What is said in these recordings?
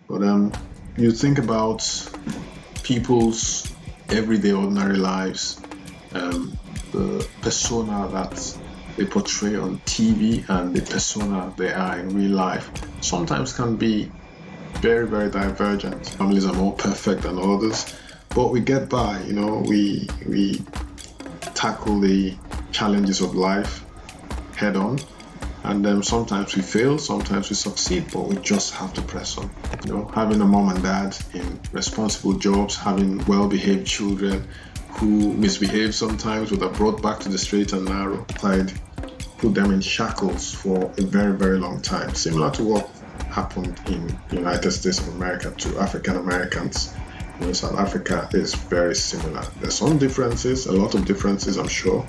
But you think about people's everyday ordinary lives, the persona that they portray on TV and the persona they are in real life sometimes can be very, very divergent. Families are more perfect than others, but we get by, we tackle the challenges of life head on. And sometimes we fail, sometimes we succeed, but we just have to press on. Having a mom and dad in responsible jobs, having well-behaved children who misbehave sometimes, would have brought back to the straight and narrow, put them in shackles for a very, very long time. Similar to what happened in the United States of America to African Americans. South Africa is very similar. There's some differences, a lot of differences, I'm sure,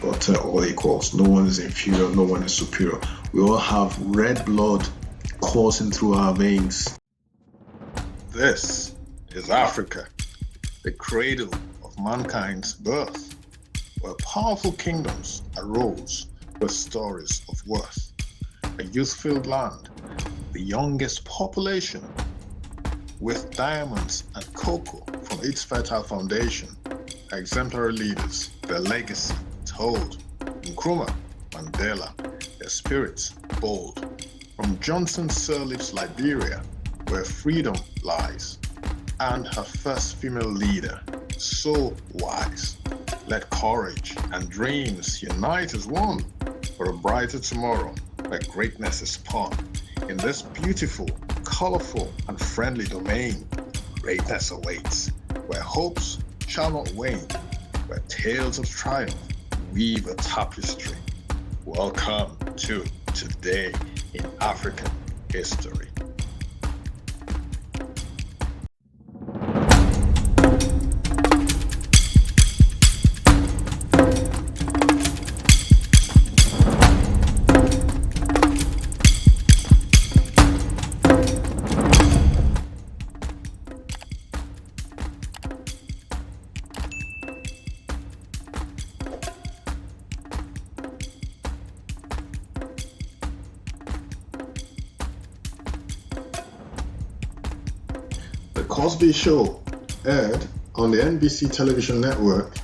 but all equals. No one is inferior, no one is superior. We all have red blood coursing through our veins. This is Africa, the cradle of mankind's birth, where powerful kingdoms arose with stories of worth. A youth-filled land, the youngest population, with diamonds and cocoa from its fertile foundation, exemplary leaders, their legacy told. Nkrumah, Mandela, their spirits bold. From Johnson Sirleaf's Liberia, where freedom lies, and her first female leader, so wise. Let courage and dreams unite as one for a brighter tomorrow where greatness is spawned. In this beautiful, colorful, and friendly domain, greatness awaits, where hopes shall not wane, where tales of triumph weave a tapestry. Welcome to Today in African History. The Cosby Show aired on the NBC television network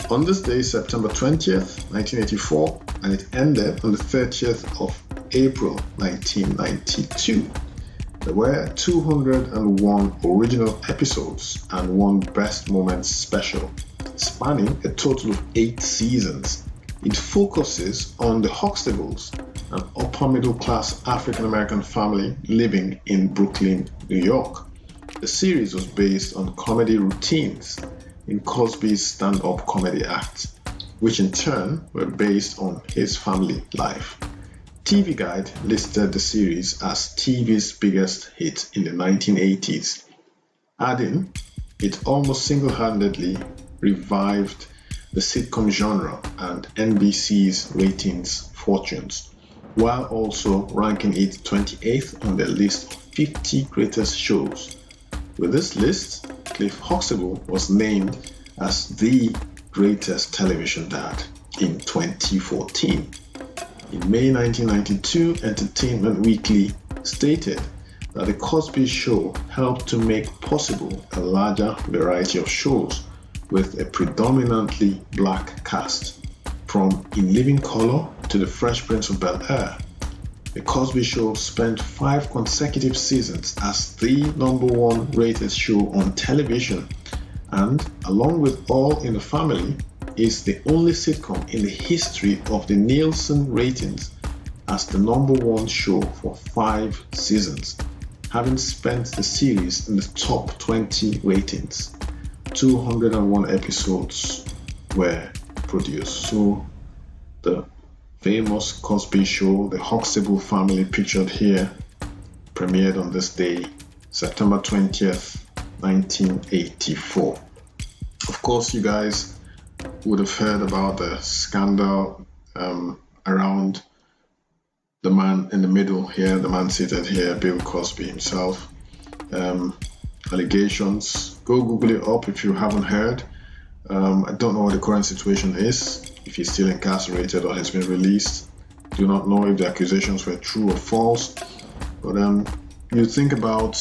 on this day, September 20th, 1984, and it ended on the 30th of April, 1992. There were 201 original episodes and one Best Moments special, spanning a total of 8 seasons. It focuses on the Huxtables, an upper-middle-class African-American family living in Brooklyn, New York. The series was based on comedy routines in Cosby's stand-up comedy acts, which in turn were based on his family life. TV Guide listed the series as TV's biggest hit in the 1980s, adding it almost single-handedly revived the sitcom genre and NBC's ratings fortunes, while also ranking it 28th on their list of 50 greatest shows. With this list, Cliff Huxtable was named as the greatest television dad in 2014. In May 1992, Entertainment Weekly stated that The Cosby Show helped to make possible a larger variety of shows with a predominantly black cast, from In Living Color to The Fresh Prince of Bel-Air. The Cosby Show spent 5 consecutive seasons as the #1 rated show on television, and along with All in the Family, is the only sitcom in the history of the Nielsen ratings as the #1 show for 5 seasons, having spent the series in the top 20 ratings. 201 episodes were produced. So the famous Cosby Show, the Huxtable family pictured here, premiered on this day, September 20th, 1984. Of course, you guys would have heard about the scandal around the man in the middle here, the man seated here, Bill Cosby himself. Allegations. Go Google it up if you haven't heard. I don't know what the current situation is, if he's still incarcerated or has been released. Do not know if the accusations were true or false, but you think about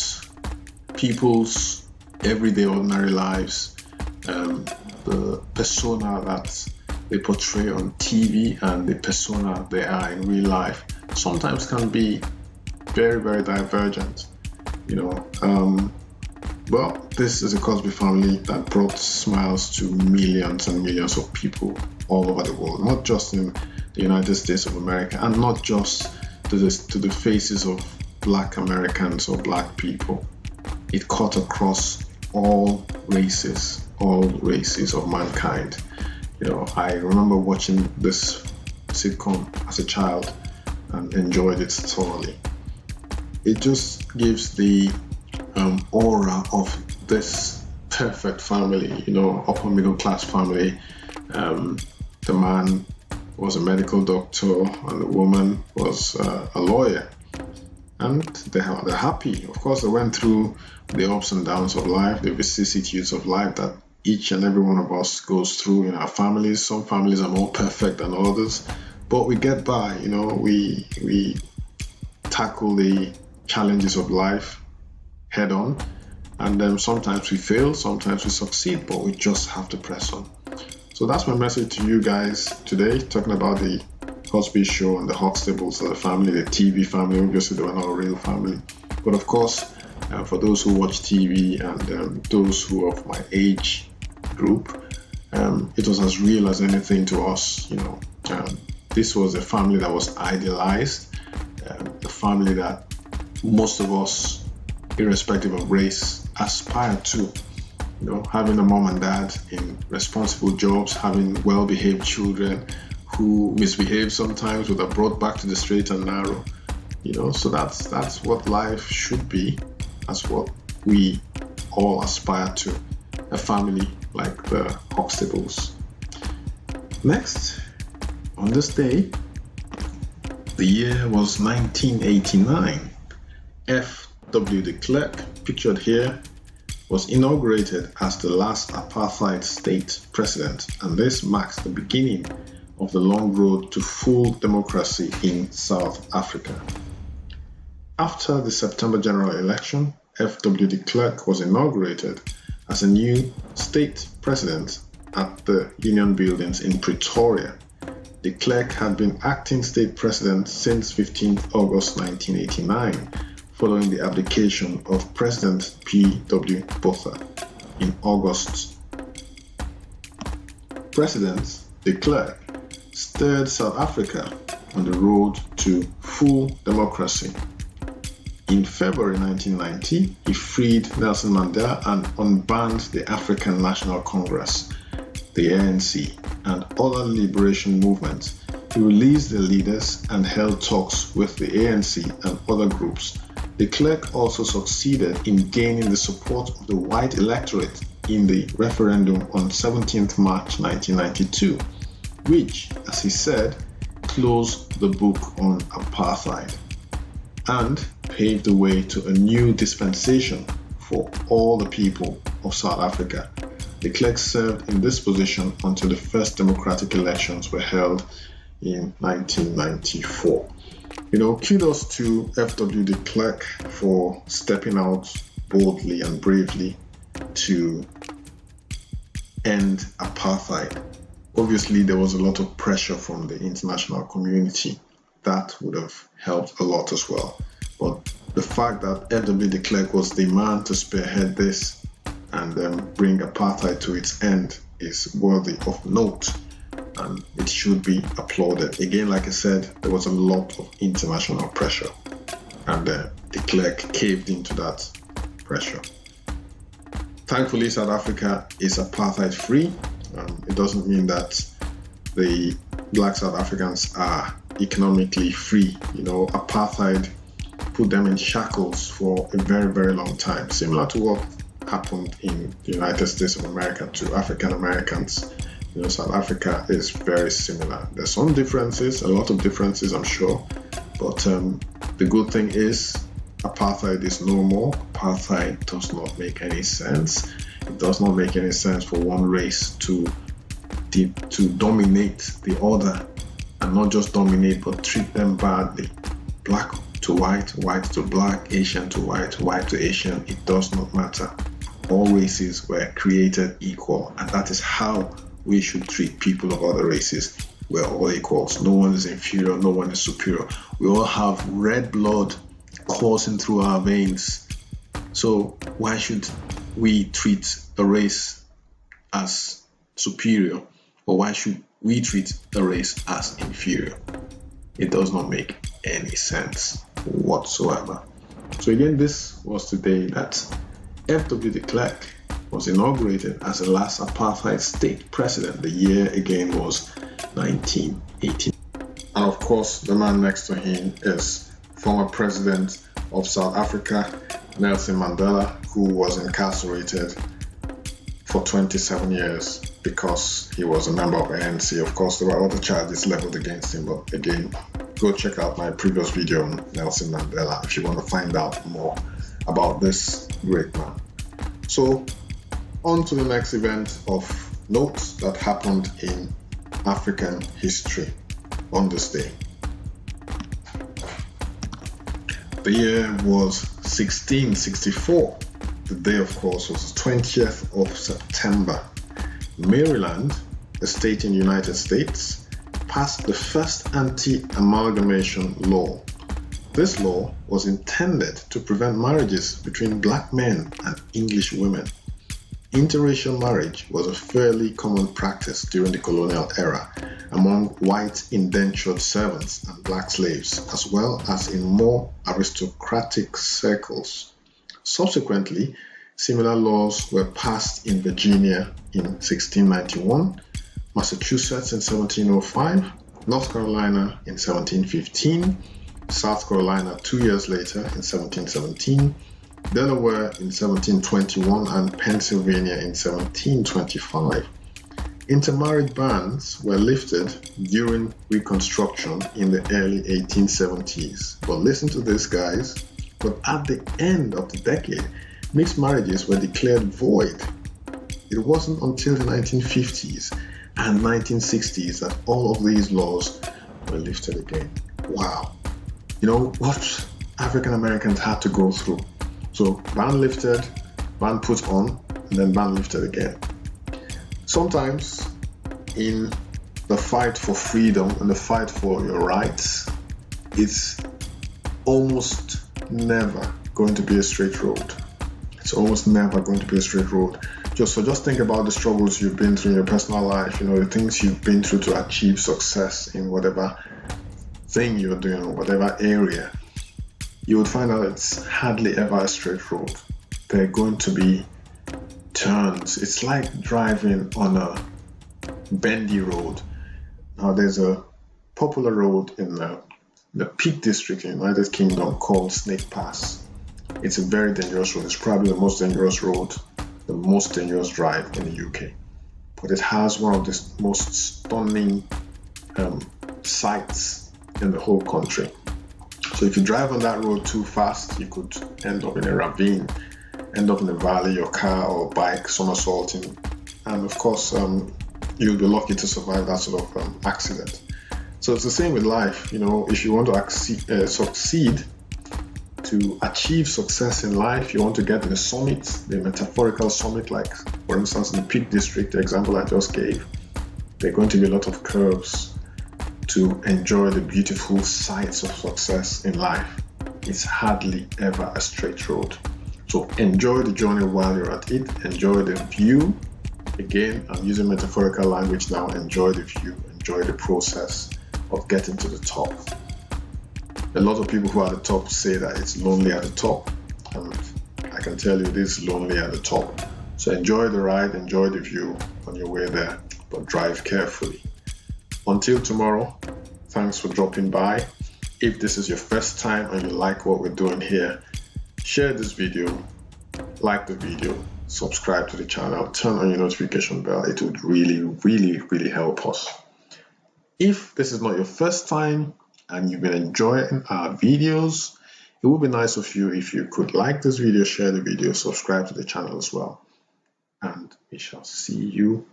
people's everyday ordinary lives, the persona that they portray on TV and the persona they are in real life sometimes can be very, very divergent. Well, this is a Cosby family that brought smiles to millions and millions of people all over the world, not just in the United States of America, and not just to the faces of Black Americans or Black people. It cut across all races of mankind. I remember watching this sitcom as a child and enjoyed it thoroughly. It just gives the aura of this perfect family, upper middle class family. The man was a medical doctor and the woman was a lawyer, and they're happy. Of course, they went through the ups and downs of life, the vicissitudes of life that each and every one of us goes through in our families. Some families are more perfect than others, but we get by. We tackle the challenges of life head on, and then sometimes we fail, sometimes we succeed, but we just have to press on. So that's my message to you guys today, talking about the Cosby Show and the Huxtables of the family, the TV family. Obviously, they were not a real family, but of course, for those who watch TV and those who are of my age group, it was as real as anything to us. This was a family that was idealized, a family that most of us, irrespective of race, aspire to. Having a mom and dad in responsible jobs, having well-behaved children who misbehave sometimes but are brought back to the straight and narrow. So that's what life should be. That's what we all aspire to. A family like the Huxtables. Next, on this day, the year was 1989. F.W. De Klerk, pictured here, was inaugurated as the last apartheid state president, and this marks the beginning of the long road to full democracy in South Africa. After the September general election, F.W. De Klerk was inaugurated as a new state president at the Union Buildings in Pretoria. De Klerk had been acting state president since 15 August 1989, following the abdication of President P.W. Botha in August. President De Klerk steered South Africa on the road to full democracy. In February 1990, he freed Nelson Mandela and unbanned the African National Congress, the ANC, and other liberation movements. He released their leaders and held talks with the ANC and other groups. De Klerk also succeeded in gaining the support of the white electorate in the referendum on 17th March 1992, which, as he said, closed the book on apartheid and paved the way to a new dispensation for all the people of South Africa. De Klerk served in this position until the first democratic elections were held in 1994. Kudos to F.W. De Klerk for stepping out boldly and bravely to end apartheid. Obviously, there was a lot of pressure from the international community. That would have helped a lot as well. But the fact that F.W. De Klerk was the man to spearhead this and bring apartheid to its end is worthy of note, and it should be applauded. Again, like I said, there was a lot of international pressure, and De Klerk caved into that pressure. Thankfully, South Africa is apartheid free. It doesn't mean that the Black South Africans are economically free. Apartheid put them in shackles for a very, very long time, similar to what happened in the United States of America to African Americans. South Africa is very similar. There's some differences, a lot of differences, I'm sure, but the good thing is apartheid is no more. Apartheid does not make any sense. It does not make any sense for one race to dominate the other, and not just dominate, but treat them badly. to white, white to black, Asian to white, white to Asian, it does not matter. All races were created equal, and that is how we should treat people of other races. We're all equals. No one is inferior, no one is superior. We all have red blood coursing through our veins. So why should we treat a race as superior, or why should we treat a race as inferior? It does not make any sense whatsoever. So again, this was the day that F.W. De Klerk was inaugurated as the last apartheid state president. The year again was 1980. And of course, the man next to him is former president of South Africa, Nelson Mandela, who was incarcerated for 27 years because he was a member of ANC. Of course, there were other charges leveled against him, but again, go check out my previous video on Nelson Mandela if you want to find out more about this great man. So, on to the next event of note that happened in African history on this day. The year was 1664. The day, of course, was the 20th of September. Maryland, a state in the United States, passed the first anti-amalgation law. This law was intended to prevent marriages between black men and English women. Interracial marriage was a fairly common practice during the colonial era among white indentured servants and black slaves, as well as in more aristocratic circles. Subsequently, similar laws were passed in Virginia in 1691, Massachusetts in 1705, North Carolina in 1715, South Carolina 2 years later in 1717, Delaware in 1721, and Pennsylvania in 1725. Intermarriage bans were lifted during Reconstruction in the early 1870s. But listen to this, guys. But at the end of the decade, mixed marriages were declared void. It wasn't until the 1950s and 1960s that all of these laws were lifted again. Wow. You know what African Americans had to go through. So ban lifted, ban put on, and then ban lifted again. Sometimes in the fight for freedom and the fight for your rights, it's almost never going to be a straight road. It's almost never going to be a straight road. Just think about the struggles you've been through in your personal life, the things you've been through to achieve success in whatever thing you're doing or whatever area. You would find out it's hardly ever a straight road. There are going to be turns. It's like driving on a bendy road. Now, there's a popular road in the Peak District in the United Kingdom called Snake Pass. It's a very dangerous road. It's probably the most dangerous road, the most dangerous drive in the UK. But it has one of the most stunning sights in the whole country. So if you drive on that road too fast, you could end up in a ravine, end up in a valley, your car or bike somersaulting, and of course you'll be lucky to survive that sort of accident. So it's the same with life. If you want to succeed, to achieve success in life, you want to get to the summit, the metaphorical summit, like for instance in the Peak District, the example I just gave, there are going to be a lot of curves to enjoy the beautiful sights of success in life. It's hardly ever a straight road. So enjoy the journey while you're at it. Enjoy the view. Again, I'm using metaphorical language now. Enjoy the view. Enjoy the process of getting to the top. A lot of people who are at the top say that it's lonely at the top. And I can tell you it is lonely at the top. So enjoy the ride, enjoy the view on your way there, but drive carefully. Until tomorrow, thanks for dropping by. If this is your first time and you like what we're doing here, share this video, like the video, subscribe to the channel, turn on your notification bell. It would really, really, really help us. If this is not your first time and you've been enjoying our videos, it would be nice of you if you could like this video, share the video, subscribe to the channel as well. And we shall see you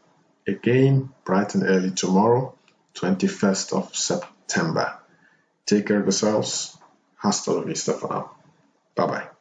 again bright and early tomorrow, 21st of September. Take care of yourselves. Hasta la vista for now. Bye-bye.